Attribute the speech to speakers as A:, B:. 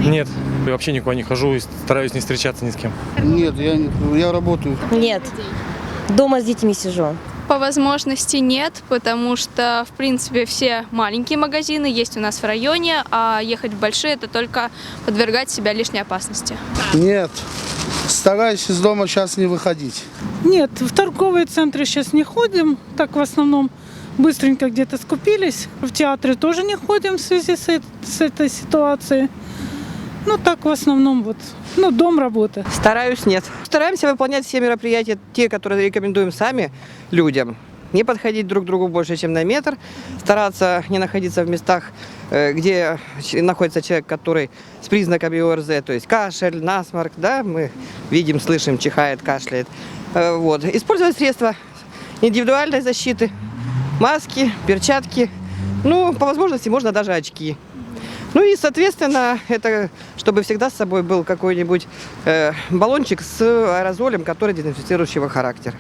A: Нет, я вообще никуда не хожу и стараюсь не встречаться ни с кем.
B: Нет, я работаю.
C: Нет, дома с детьми сижу.
D: По возможности нет, потому что, в принципе, все маленькие магазины есть у нас в районе, а ехать в большие – это только подвергать себя лишней опасности.
B: Нет, стараюсь из дома сейчас не выходить.
E: Нет, в торговые центры сейчас не ходим, так в основном быстренько где-то скупились. В театры тоже не ходим в связи с этой ситуацией. Ну так в основном дом, работа.
F: Стараюсь, нет. Стараемся выполнять все мероприятия, те, которые рекомендуем сами людям. Не подходить друг к другу больше, чем на метр. Стараться не находиться в местах, где находится человек, который с признаками ОРЗ, то есть кашель, насморк, да, мы видим, слышим, чихает, кашляет. Вот. Использовать средства индивидуальной защиты, маски, перчатки, по возможности можно даже очки. И, соответственно, это чтобы всегда с собой был какой-нибудь баллончик с аэрозолем, который дезинфицирующего характера.